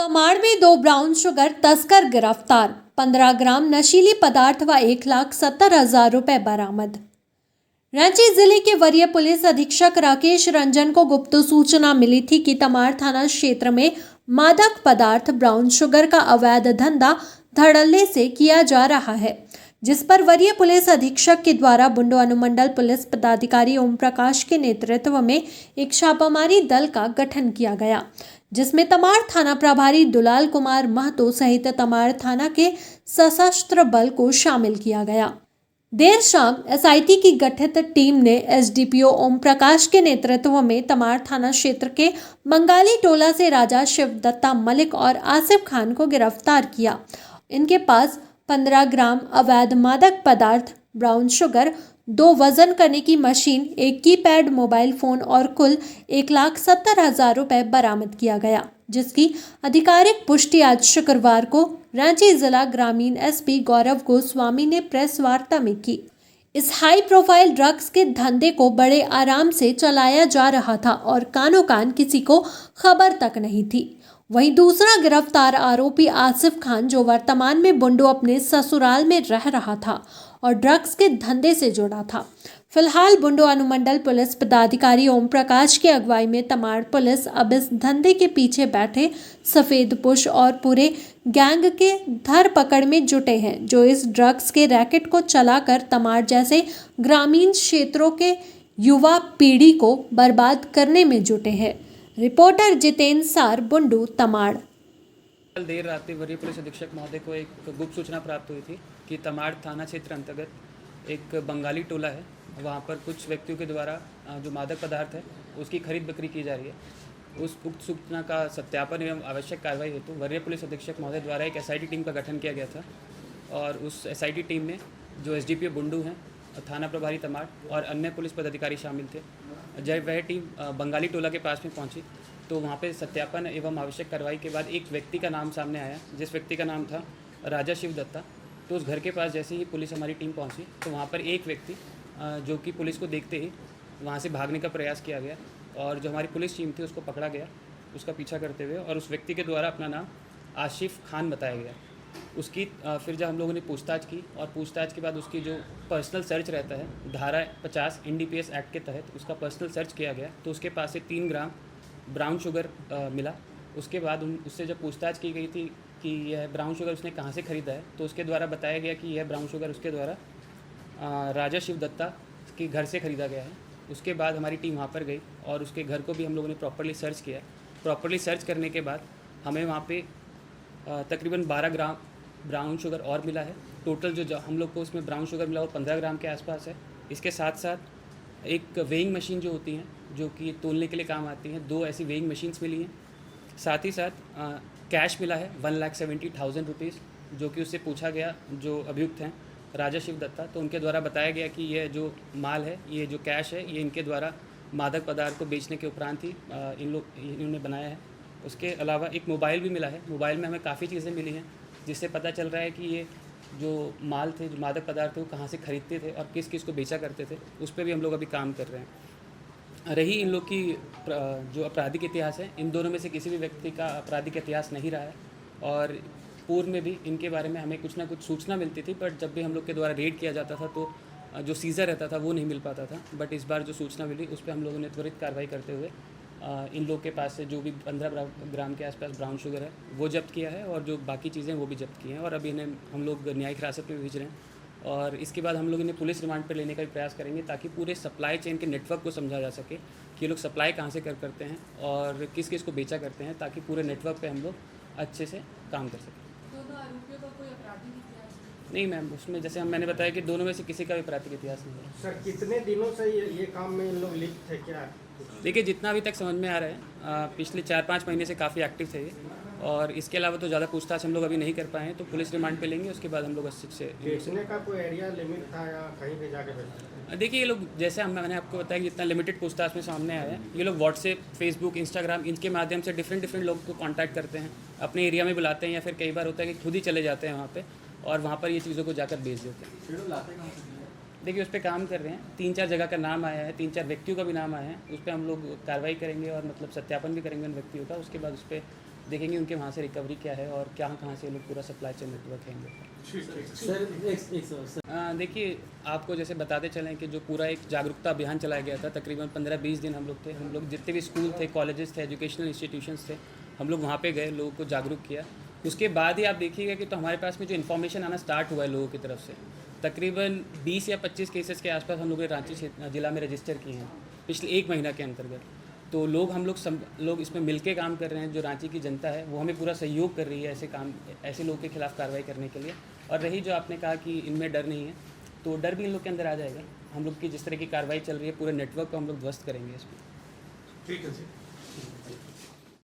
तमाड़ में 2 brown sugar तस्कर गिरफ्तार। 15 ग्राम नशीली पदार्थ व 1,70,000 रुपए बरामद। रांची जिले के वरीय पुलिस अधीक्षक राकेश रंजन को गुप्त सूचना मिली थी कि तमाड़ थाना क्षेत्र में मादक पदार्थ ब्राउन शुगर का अवैध धंधा धड़ल्ले से किया जा रहा है, जिस पर वरीय पुलिस अधीक्षक के द्वारा बुंडू अनुमंडल पुलिस पदाधिकारी ओम प्रकाश के नेतृत्व में एक छापामारी दल का गठन किया गया, जिसमें तमाड़ थाना प्रभारी दुलाल कुमार महतो सहित तमाड़ थाना के सशस्त्र बल को शामिल किया गया। देर शाम एसआईटी की गठित टीम ने एसडीपीओ ओम प्रकाश के नेतृत्व में तमाड़ थाना क्षेत्र के बंगाली टोला से राजा शिव दत्ता मलिक और आसिफ खान को गिरफ्तार किया। इनके पास 15 ग्राम अवैध मादक पदार्थ ब्राउन शुगर, 2 वजन करने की मशीन, एक कीपैड मोबाइल फोन और कुल 1,70,000 रुपए बरामद किया गया, जिसकी आधिकारिक पुष्टि आज शुक्रवार को रांची जिला ग्रामीण एसपी गौरव गोस्वामी ने प्रेस वार्ता में की। इस हाई प्रोफाइल ड्रग्स के धंधे को बड़े आराम से चलाया जा रहा था और कानो कान किसी को खबर तक नहीं थी। वहीं दूसरा गिरफ्तार आरोपी आसिफ खान, जो वर्तमान में बुंडू अपने ससुराल में रह रहा था और ड्रग्स के धंधे से जुड़ा था। फिलहाल बुंडू अनुमंडल पुलिस पदाधिकारी ओम प्रकाश की अगुवाई में तमाड़ पुलिस अब इस धंधे के पीछे बैठे सफेद पुश और पूरे गैंग के धरपकड़ में जुटे हैं, जो इस ड्रग्स के रैकेट को चलाकर तमाड़ जैसे ग्रामीण क्षेत्रों के युवा पीढ़ी को बर्बाद करने में जुटे हैं। रिपोर्टर जितेंद्र सार, बुंडू, तमाड़। कल देर रात वरीय पुलिस अधीक्षक महोदय को एक गुप्त सूचना प्राप्त हुई थी कि तमाड़ थाना क्षेत्र अंतर्गत एक बंगाली टोला है, वहाँ पर कुछ व्यक्तियों के द्वारा जो मादक पदार्थ है उसकी खरीद बिक्री की जा रही है। उस उक्त सूचना का सत्यापन एवं आवश्यक कार्रवाई हेतु वरीय पुलिस अधीक्षक महोदय द्वारा एक एसआईटी टीम का गठन किया गया था और उस एसआईटी टीम में जो एसडीपीओ बुंडू हैं, थाना प्रभारी तमाड़ और अन्य पुलिस पदाधिकारी शामिल थे। जब वह टीम बंगाली टोला के पास में पहुंची तो वहां पे सत्यापन एवं आवश्यक कार्रवाई के बाद एक व्यक्ति का नाम सामने आया, जिस व्यक्ति का नाम था राजा शिव दत्ता। तो उस घर के पास जैसे ही पुलिस हमारी टीम पहुंची तो वहां पर एक व्यक्ति जो कि पुलिस को देखते ही वहां से भागने का प्रयास किया गया और जो हमारी पुलिस टीम थी उसको पकड़ा गया, उसका पीछा करते हुए, और उस व्यक्ति के द्वारा अपना नाम आसिफ खान बताया गया। उसकी फिर जब हम लोगों ने पूछताछ की और पूछताछ के बाद उसकी जो पर्सनल सर्च रहता है, धारा 50 NDPS एक्ट के तहत उसका पर्सनल सर्च किया गया तो उसके पास से 3 ग्राम ब्राउन शुगर मिला। उसके बाद उससे जब पूछताछ की गई थी कि यह ब्राउन शुगर उसने कहाँ से ख़रीदा है तो उसके द्वारा बताया गया कि यह ब्राउन शुगर उसके द्वारा राजा शिव दत्ता के घर से ख़रीदा गया है। उसके बाद हमारी टीम वहाँ पर गई और उसके घर को भी हम लोगों ने प्रॉपर्ली सर्च किया। प्रॉपर्ली सर्च करने के बाद हमें वहाँ पे तकरीबन 12 ग्राम ब्राउन शुगर और मिला है। टोटल जो हम लोग को उसमें ब्राउन शुगर मिला वो 15 ग्राम के आसपास है। इसके साथ साथ एक वेइंग मशीन जो होती हैं, जो कि तोलने के लिए काम आती हैं, 2 ऐसी वेइंग मशीन्स मिली हैं। साथ ही साथ कैश मिला है 1,70,000 रुपीज़, जो कि उससे पूछा गया जो अभियुक्त हैं राजा शिव दत्ता, तो उनके द्वारा बताया गया कि यह जो माल है, ये जो कैश है, ये इनके द्वारा मादक पदार्थ को बेचने के उपरांत ही इन्होंने बनाया है। उसके अलावा एक मोबाइल भी मिला है। मोबाइल में हमें काफ़ी चीज़ें मिली हैं जिससे पता चल रहा है कि ये जो माल थे, जो मादक पदार्थ थे, वो कहाँ से खरीदते थे और किस किस को बेचा करते थे, उस पर भी हम लोग अभी काम कर रहे हैं। रही इन लोग की जो आपराधिक इतिहास है, इन दोनों में से किसी भी व्यक्ति का आपराधिक इतिहास नहीं रहा है और पूर्व में भी इनके बारे में हमें कुछ ना कुछ सूचना मिलती थी, बट जब भी हम लोग के द्वारा रेड किया जाता था तो जो सीज़र रहता था वो नहीं मिल पाता था। बट इस बार जो सूचना मिली उस पर हम लोगों ने त्वरित कार्रवाई करते हुए इन लोग के पास से जो भी 15 ग्राम के आसपास ब्राउन शुगर है वो जब्त किया है और जो बाकी चीज़ें वो भी जब्त की हैं और अभी इन्हें हम लोग न्यायिक हिरासत में भेज रहे हैं और इसके बाद हम लोग इन्हें पुलिस रिमांड पर लेने का भी प्रयास करेंगे ताकि पूरे सप्लाई चेन के नेटवर्क को समझा जा सके कि ये लोग सप्लाई कहाँ से करते हैं और किस किस को बेचा करते हैं, ताकि पूरे नेटवर्क पर हम लोग अच्छे से काम कर सकें। दोनों आरोपियों का कोई आपराधिक इतिहास नहीं मैम, उसमें जैसे मैंने बताया कि दोनों में से किसी का भी आपराधिक इतिहास नहीं है। सर, कितने दिनों से ये काम में इन लोग लिप्त थे क्या? देखिए, जितना अभी तक समझ में आ रहा है पिछले 4-5 महीने से काफ़ी एक्टिव थे ये, और इसके अलावा तो ज़्यादा पूछताछ हम लोग अभी नहीं कर पाए हैं, तो पुलिस रिमांड पे लेंगे, उसके बाद हम लोग अच्छे से। बेचने का कोई एरिया लिमिट था या कहीं भी जाके बेचते? देखिए, ये लोग जैसे मैंने आपको बताया कि जितना लिमिटेड पूछताछ में सामने आया है, ये लोग व्हाट्सएप, फेसबुक, इंस्टाग्राम, इनके माध्यम से डिफरेंट लोग को कॉन्टैक्ट करते हैं, अपने एरिया में बुलाते हैं या फिर कई बार होता है कि खुद ही चले जाते हैं वहाँ पर और वहाँ पर ये चीज़ों को जाकर बेच देते हैं। देखिए, उस पर काम कर रहे हैं। 3-4 जगह का नाम आया है, 3-4 व्यक्तियों का भी नाम आया है। उस पर हम लोग कार्रवाई करेंगे और मतलब सत्यापन भी करेंगे उन व्यक्तियों का। उसके बाद उस पर देखेंगे उनके वहाँ से रिकवरी क्या है और कहाँ से ये लोग पूरा सप्लाई चेन नेटवर्क है इन लोग का। सर एक सर देखिए, आपको जैसे बताते चलें कि जो पूरा एक जागरूकता अभियान चलाया गया था, तकरीबन 15-20 दिन हम लोग थे। हम लोग जितने भी स्कूल थे, कॉलेजेस थे, एजुकेशनल इंस्टीट्यूशंस थे, हम लोग वहाँ पे गए, लोगों को जागरूक किया। उसके बाद ही आप देखिएगा कि तो हमारे पास में जो इन्फॉर्मेशन आना स्टार्ट हुआ है लोगों की तरफ से, तकरीबन 20 या 25 केसेस के आसपास हम लोग ने रांची जिला में रजिस्टर किए हैं पिछले 1 महीना के अंतर्गत। तो लोग इसमें मिलके काम कर रहे हैं। जो रांची की जनता है वो हमें पूरा सहयोग कर रही है ऐसे लोगों के खिलाफ कार्रवाई करने के लिए। और रही जो आपने कहा कि इनमें डर नहीं है, तो डर भी इन लोग के अंदर आ जाएगा। हम लोग की जिस तरह की कार्रवाई चल रही है, पूरे नेटवर्क को हम लोग ध्वस्त करेंगे इसमें। ठीक है जी।